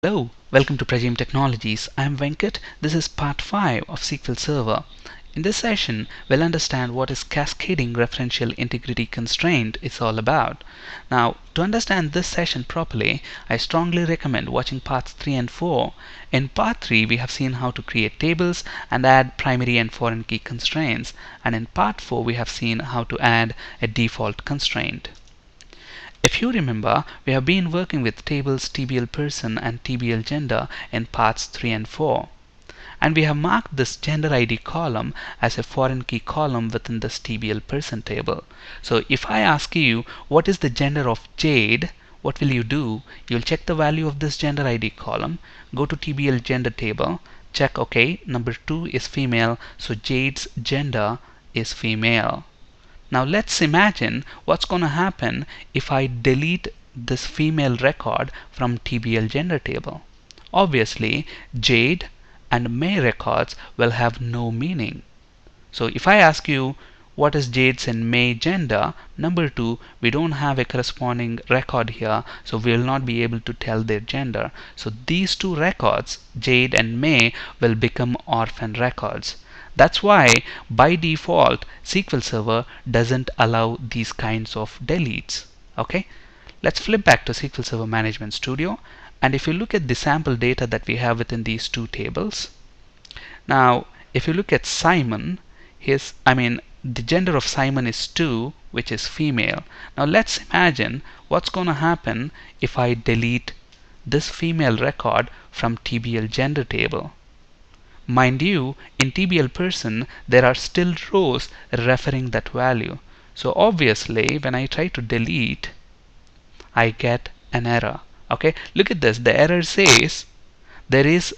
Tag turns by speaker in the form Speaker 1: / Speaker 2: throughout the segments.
Speaker 1: Hello, welcome to Prajim Technologies. I'm Venkat. This is part 5 of SQL Server. In this session, we'll understand what is cascading referential integrity constraint is all about. Now, to understand this session properly, I strongly recommend watching parts 3 and 4. In part 3, we have seen how to create tables and add primary and foreign key constraints. And in part 4, we have seen how to add a default constraint. If you remember, we have been working with tables TBL person and TBL gender in parts 3 and 4. And we have marked this gender ID column as a foreign key column within this TBL person table. So if I ask you what is the gender of Jade, what will you do? You'll check the value of this gender ID column, go to TBL gender table, check okay, number 2 is female, so Jade's gender is female. Now let's imagine what's going to happen if I delete this female record from TBL gender table. Obviously, Jade and May records will have no meaning. So if I ask you what is Jade's and May gender, number 2, we don't have a corresponding record here, so we will not be able to tell their gender. So these two records, Jade and May, will become orphan records. That's why by default SQL Server doesn't allow these kinds of deletes. Okay, let's flip back to SQL Server Management Studio, and if you look at the sample data that we have within these two tables, now if you look at Simon, the gender of Simon is 2, which is female. Now let's imagine what's going to happen if I delete this female record from TBL gender table. Mind you, in TBL person, there are still rows referring that value. So obviously, when I try to delete, I get an error. Okay, look at this. The error says there is,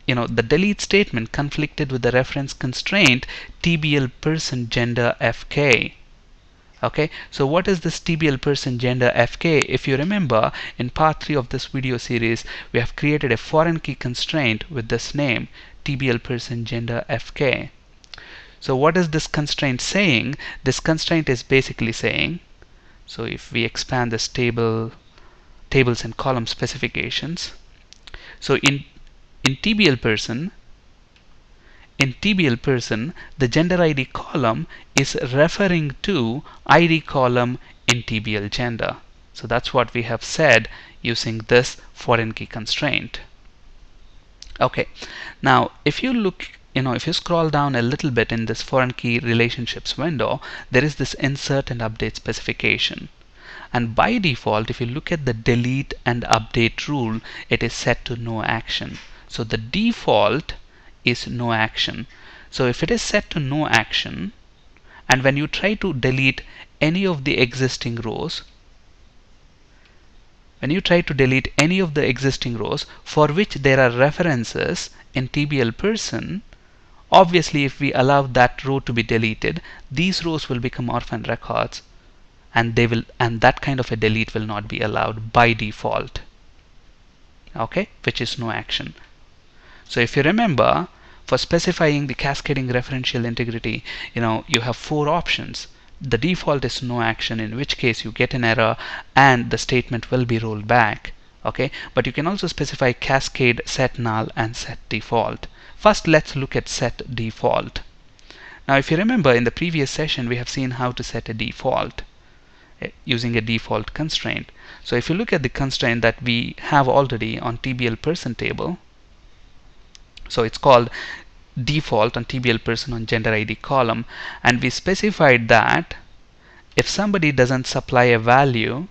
Speaker 1: the delete statement conflicted with the reference constraint TBL person gender FK. Okay, so what is this TBL person gender FK? If you remember, in part 3 of this video series, we have created a foreign key constraint with this name, TBL person gender FK. So what is this constraint saying? This constraint is basically saying, so if we expand this tables and column specifications, so in TBL person, the gender ID column is referring to ID column in TBL gender. So that's what we have said using this foreign key constraint. Okay, now if you look, if you scroll down a little bit in this foreign key relationships window, there is this insert and update specification. And by default, if you look at the delete and update rule, it is set to no action. So the default is no action. So if it is set to no action, and when you try to delete any of the existing rows, for which there are references in TBL person, obviously if we allow that row to be deleted, these rows will become orphan records, and that kind of a delete will not be allowed by default. Okay, which is no action. So if you remember, for specifying the cascading referential integrity, you have 4 options. The default is no action, in which case you get an error and the statement will be rolled back. Okay, but you can also specify cascade, set null, and set default. First, let's look at set default. Now if you remember, in the previous session we have seen how to set a default using a default constraint. So if you look at the constraint that we have already on TBL person table, so it's called default on TBL person on gender ID column, and we specified that if somebody doesn't supply a value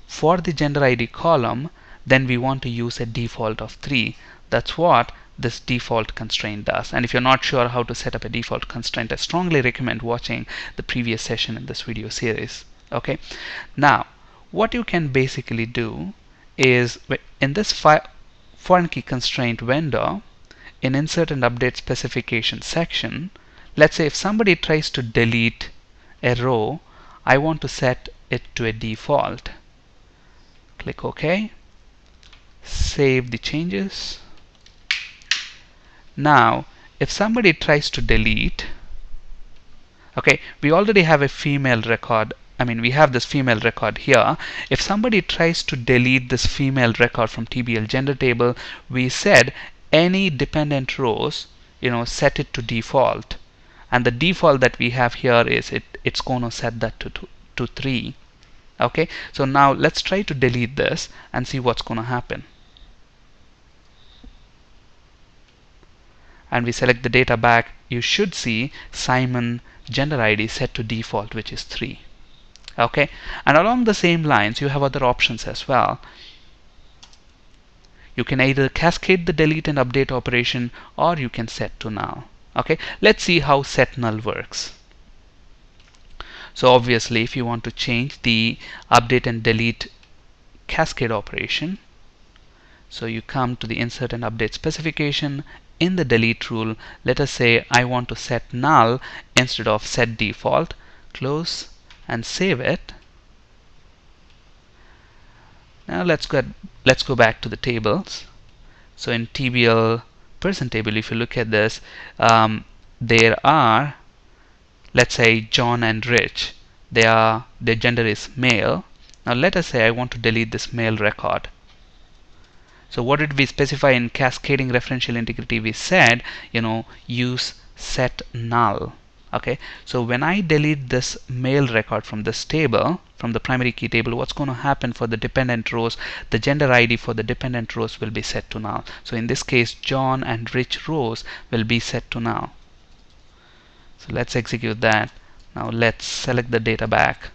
Speaker 1: for the gender ID column, then we want to use a default of 3. That's what this default constraint does. And if you're not sure how to set up a default constraint, I strongly recommend watching the previous session in this video series. Okay, now what you can basically do is, in this foreign key constraint window, in insert and update specification section, let's say if somebody tries to delete a row, I want to set it to a default. Click OK, save the changes. Now if somebody tries to delete, okay, we already have a female record I mean, we have this female record here. If somebody tries to delete this female record from TBL gender table, we said any dependent rows, set it to default. And the default that we have here is it's going to set that to 3. Okay, so now let's try to delete this and see what's going to happen. And we select the data back, you should see Simon gender ID set to default, which is 3. Okay, and along the same lines, you have other options as well. You can either cascade the delete and update operation, or you can set to null. Okay, let's see how set null works. So obviously, if you want to change the update and delete cascade operation, so you come to the insert and update specification. In the delete rule, let us say I want to set null instead of set default. Close and save it. Now let's go back to the tables. So in TBL person table, if you look at this, there are, let's say, John and Rich. Their gender is male. Now let us say I want to delete this male record. So what did we specify in cascading referential integrity? We said, use set null. Okay, so when I delete this male record from this table, from the primary key table, what's going to happen for the dependent rows? The gender ID for the dependent rows will be set to null. So in this case, John and Rich rows will be set to null. So let's execute that. Now let's select the data back.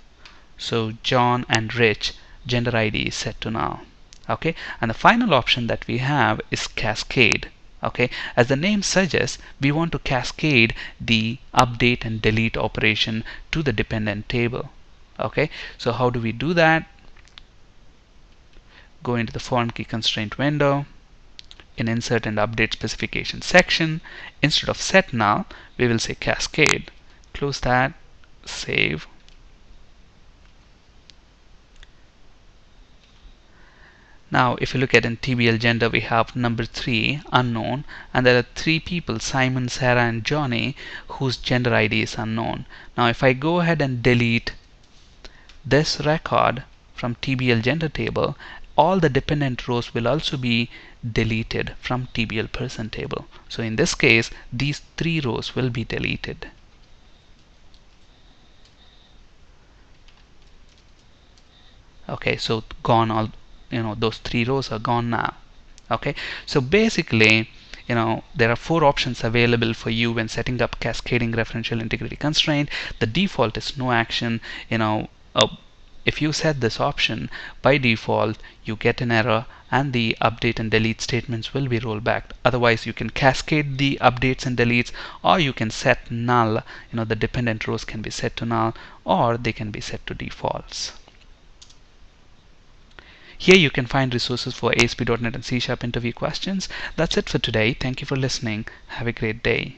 Speaker 1: So John and Rich gender ID is set to null. Okay, and the final option that we have is cascade. Okay, as the name suggests, we want to cascade the update and delete operation to the dependent table. Okay, so how do we do that? Go into the foreign key constraint window. In insert and update specification section, instead of set null, we will say cascade. Close that, save. Now if you look at in TBL gender, we have number 3 unknown, and there are 3 people, Simon, Sarah and Johnny, whose gender ID is unknown. Now if I go ahead and delete this record from TBL gender table, all the dependent rows will also be deleted from TBL person table. So in this case, these 3 rows will be deleted. Okay, so gone all, those 3 rows are gone now. Okay, so basically, there are 4 options available for you when setting up cascading referential integrity constraint. The default is no action. If you set this option, by default you get an error and the update and delete statements will be rolled back. Otherwise, you can cascade the updates and deletes, or you can set null. The dependent rows can be set to null, or they can be set to defaults. Here you can find resources for ASP.NET and C# interview questions. That's it for today. Thank you for listening. Have a great day.